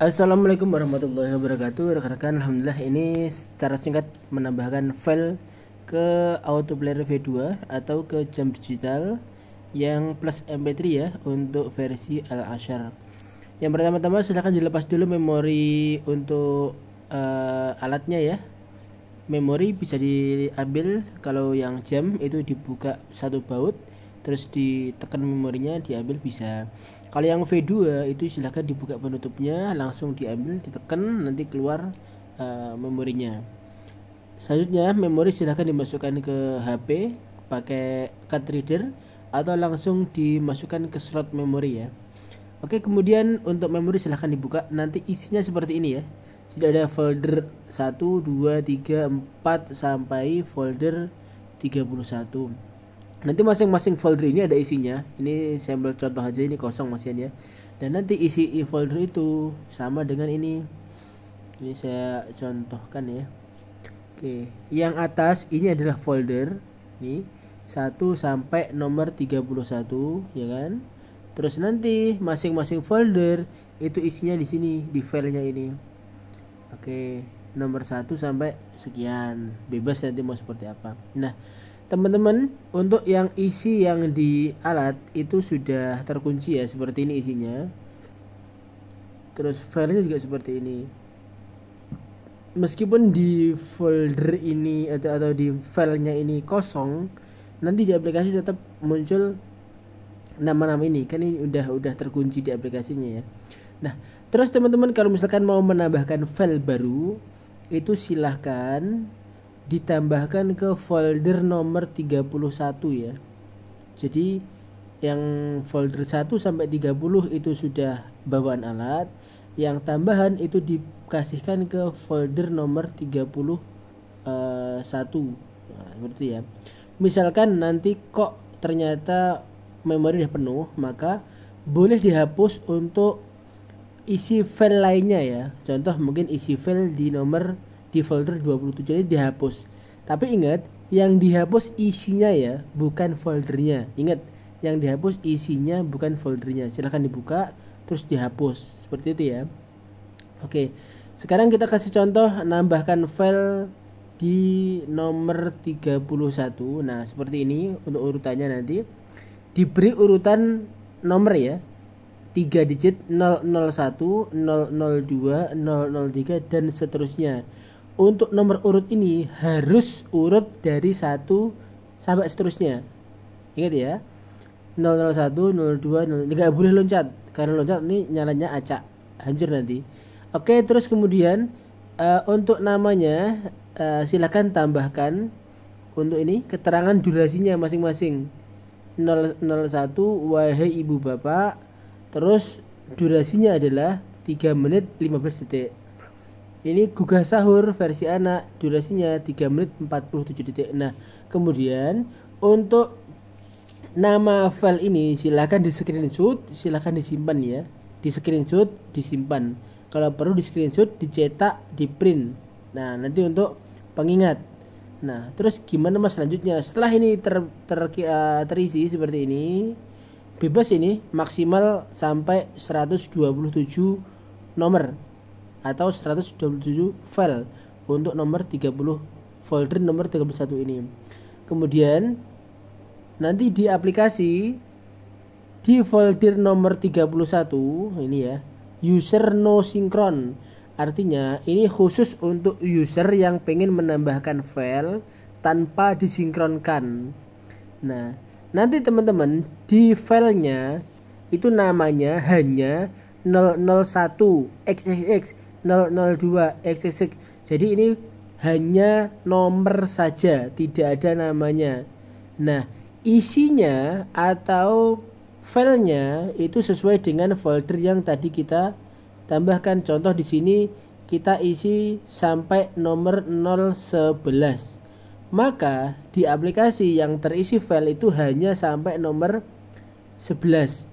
Assalamualaikum warahmatullahi wabarakatuh. Rekan-rekan, alhamdulillah ini secara singkat menambahkan file ke autoplayer V2 atau ke jam digital yang plus MP3 ya untuk versi Al-Ashar. Yang pertama-tama silahkan dilepas dulu memori untuk alatnya ya. Memori bisa diambil, kalau yang jam itu dibuka satu baut terus ditekan memorinya diambil bisa. Kalau yang V2 itu silahkan dibuka penutupnya, langsung diambil, ditekan, nanti keluar memorinya. Selanjutnya memori silahkan dimasukkan ke HP pakai card reader atau langsung dimasukkan ke slot memori ya. Oke, kemudian untuk memori silahkan dibuka, nanti isinya seperti ini ya. Sudah ada folder 1, 2, 3, 4 sampai folder 31. Nanti masing-masing folder ini ada isinya. Ini sampel contoh aja, ini kosong masih ya. Dan nanti isi folder itu sama dengan ini. Ini saya contohkan ya. Oke, yang atas ini adalah folder nih 1 sampai nomor 31 ya kan. Terus nanti masing-masing folder itu isinya di sini, di filenya ini. Oke, nomor 1 sampai sekian. Bebas nanti mau seperti apa. Nah, teman-teman, untuk yang isi yang di alat itu sudah terkunci ya, seperti ini isinya. Terus filenya juga seperti ini. Meskipun di folder ini atau di filenya ini kosong, nanti di aplikasi tetap muncul nama-nama ini. Kan ini udah terkunci di aplikasinya ya. Nah, terus teman-teman kalau misalkan mau menambahkan file baru, itu silahkan ditambahkan ke folder nomor 31 ya. Jadi yang folder 1 sampai 30 itu sudah bawaan alat, yang tambahan itu dikasihkan ke folder nomor 31. Nah, seperti ya. Misalkan nanti kok ternyata memori udah penuh, maka boleh dihapus untuk isi file lainnya ya. Contoh mungkin isi file di folder 27 ini dihapus. Tapi ingat, yang dihapus isinya ya, bukan foldernya. Ingat, yang dihapus isinya bukan foldernya. Silahkan dibuka terus dihapus. Seperti itu ya. Oke. Sekarang kita kasih contoh nambahkan file di nomor 31. Nah, seperti ini untuk urutannya nanti. Diberi urutan nomor ya. 3 digit 001, 002, 003 dan seterusnya. Untuk nomor urut ini harus urut dari 1 sampai seterusnya. Ingat ya. 001, 02, 03 enggak boleh loncat. Karena loncat ini nyalanya acak, hancur nanti. Oke, terus kemudian untuk namanya silakan tambahkan untuk ini keterangan durasinya masing-masing. 001 wahai ibu bapak. Terus durasinya adalah 3 menit 15 detik. Ini gugah sahur versi anak, durasinya 3 menit 47 detik. Nah, kemudian untuk nama file ini silakan di screenshot, silakan disimpan ya. Di screenshot, disimpan. Kalau perlu di screenshot, dicetak, di print. Nah, nanti untuk pengingat. Nah, terus gimana mas selanjutnya? Setelah ini terisi seperti ini, bebas ini maksimal sampai 127 nomor atau 127 file untuk nomor 30 folder nomor 31 ini. Kemudian nanti di aplikasi di folder nomor 31 ini ya, user no synchron. Artinya ini khusus untuk user yang pengen menambahkan file tanpa disinkronkan. Nah, nanti teman-teman di filenya itu namanya hanya 001 xxx 002 xxx. Jadi ini hanya nomor saja, tidak ada namanya. Nah, isinya atau filenya itu sesuai dengan folder yang tadi kita tambahkan. Contoh di sini kita isi sampai nomor 011. Maka di aplikasi yang terisi file itu hanya sampai nomor 11.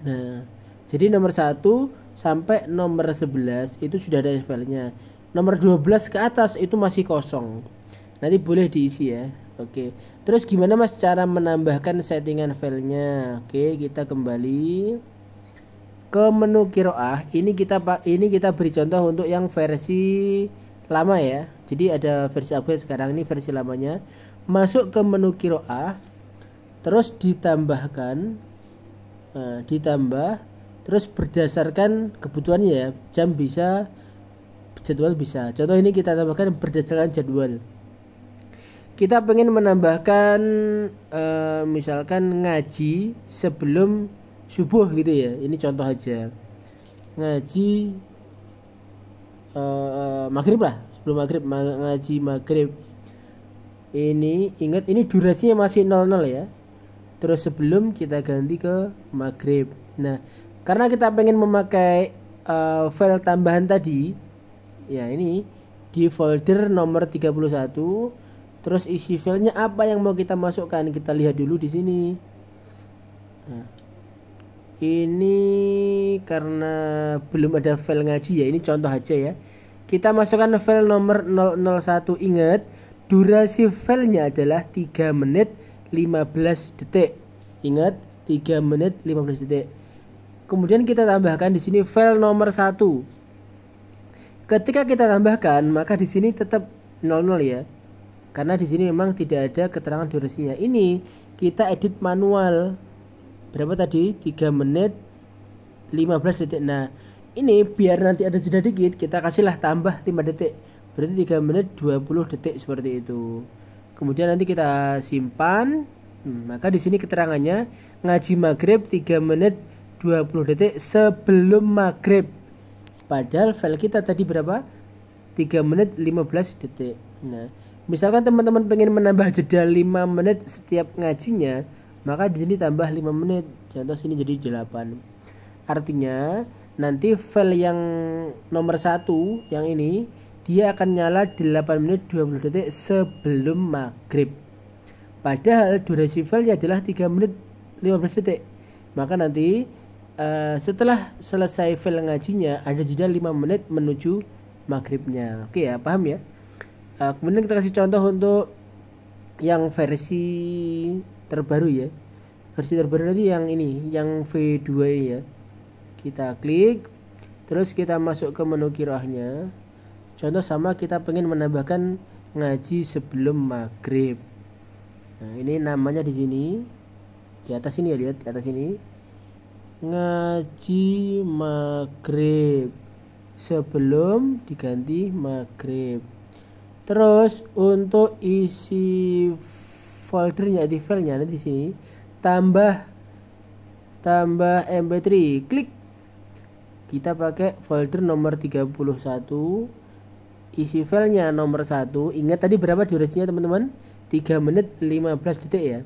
Nah, jadi nomor 1 sampai nomor 11 itu sudah ada filenya. Nomor 12 ke atas itu masih kosong. Nanti boleh diisi ya. Oke. Terus gimana mas cara menambahkan settingan filenya? Oke, kita kembali. ke menu kiroah. Ini kita beri contoh untuk yang versi lama ya. Jadi ada versi upgrade, sekarang ini versi lamanya. Masuk ke menu kiroah, terus ditambahkan, ditambah, terus berdasarkan kebutuhannya ya, jam bisa, jadwal bisa. Contoh ini kita tambahkan berdasarkan jadwal. Kita pengen menambahkan misalkan ngaji sebelum subuh gitu ya. Ini contoh aja. Ngaji maghrib lah, sebelum maghrib, ngaji maghrib. Ini ingat, ini durasinya masih 00 ya. Terus sebelum kita ganti ke maghrib. Nah, karena kita pengen memakai file tambahan tadi, ya ini di folder nomor 31. Terus isi filenya apa yang mau kita masukkan, kita lihat dulu di sini. Nah, ini karena belum ada file ngaji ya, ini contoh aja ya. Kita masukkan file nomor 001. Ingat, durasi filenya adalah 3 menit 15 detik. Ingat, 3 menit 15 detik. Kemudian kita tambahkan di sini file nomor 1. Ketika kita tambahkan, maka di sini tetap 00 ya. Karena di sini memang tidak ada keterangan durasinya. Ini kita edit manual. Berapa tadi? 3 menit 15 detik. Nah, ini biar nanti ada jeda dikit, kita kasihlah tambah 5 detik. Berarti 3 menit 20 detik seperti itu. Kemudian nanti kita simpan. Maka di sini keterangannya ngaji maghrib 3 menit 20 detik sebelum maghrib. Padahal file kita tadi berapa? 3 menit 15 detik. Nah, misalkan teman-teman pengen menambah jeda 5 menit setiap ngajinya, maka di sini tambah 5 menit. Contoh sini jadi 8. Artinya nanti file yang nomor 1 yang ini dia akan nyala 8 menit 20 detik sebelum maghrib. Padahal durasi filenya adalah 3 menit 15 detik. Maka nanti setelah selesai file ngajinya ada jeda 5 menit menuju maghribnya. Oke ya, paham ya? Kemudian kita kasih contoh untuk yang versi terbaru ya. Versi terbaru nanti yang ini, yang V2 ya. Kita klik, terus kita masuk ke menu kiroahnya. Contoh sama, kita pengen menambahkan ngaji sebelum maghrib. Nah, ini namanya di sini, di atas ini ya, lihat di atas ini, ngaji maghrib sebelum diganti maghrib. Terus untuk isi foldernya, di filenya di sini tambah mp3, klik. Kita pakai folder nomor 31, isi filenya nomor 1. Ingat tadi berapa durasinya teman-teman? 3 menit 15 detik ya.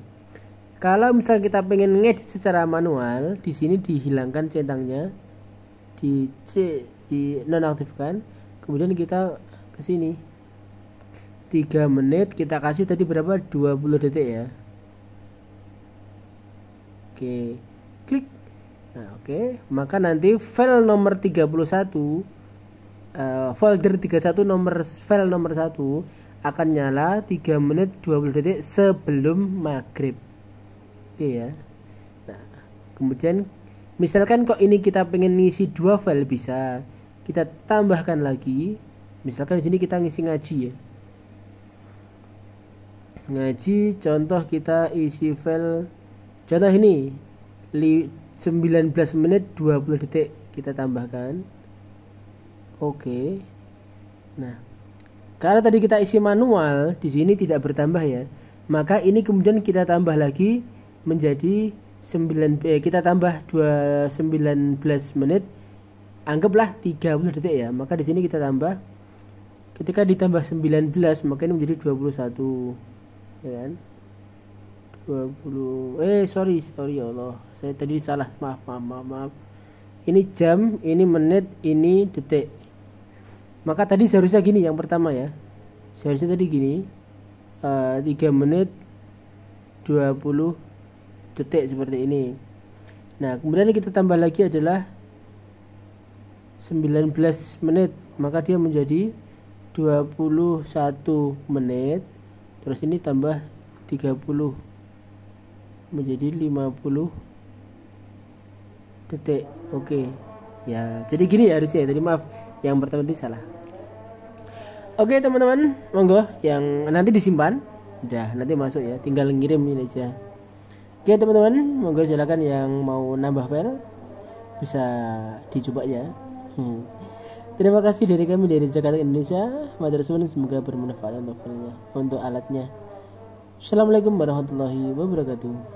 Kalau misalnya kita pengen ngedit secara manual, di sini dihilangkan centangnya, di nonaktifkan. Kemudian kita ke sini 3 menit, kita kasih tadi berapa? 20 detik ya. Oke, klik. Nah, oke, maka nanti file nomor 31, folder 31 file nomor 1 akan nyala 3 menit 20 detik sebelum maghrib. Oke ya. Nah, kemudian misalkan kok ini kita pengen ngisi 2 file, bisa kita tambahkan lagi. Misalkan di sini kita ngisi ngaji ya. Ngaji, contoh kita isi file, contoh ini 19 menit 20 detik kita tambahkan. Oke. Nah, karena tadi kita isi manual, di sini tidak bertambah ya. Maka ini kemudian kita tambah lagi menjadi kita tambah 19 menit, anggaplah 30 detik ya. Maka di sini kita tambah, ketika ditambah 19 maka ini menjadi 21 ya kan. 20 sorry ya Allah, saya tadi salah, maaf. Ini jam, ini menit, ini detik. Maka tadi seharusnya gini, yang pertama ya, seharusnya tadi gini, 3 menit 20 detik seperti ini. Nah, kemudian kita tambah lagi adalah 19 menit, maka dia menjadi 21 menit. Terus ini tambah 30 menjadi 50 Titik. Oke. Ya, jadi gini ya harusnya. Tadi maaf, yang pertama itu salah. Oke teman-teman, monggo yang nanti disimpan. Udah, nanti masuk ya. Tinggal ngirim ini aja. Oke teman-teman, monggo silakan yang mau nambah file bisa dicoba ya. Terima kasih dari kami dari Jakarta Indonesia. Madrasah semoga bermanfaat untuk filenya, untuk alatnya. Assalamualaikum warahmatullahi wabarakatuh.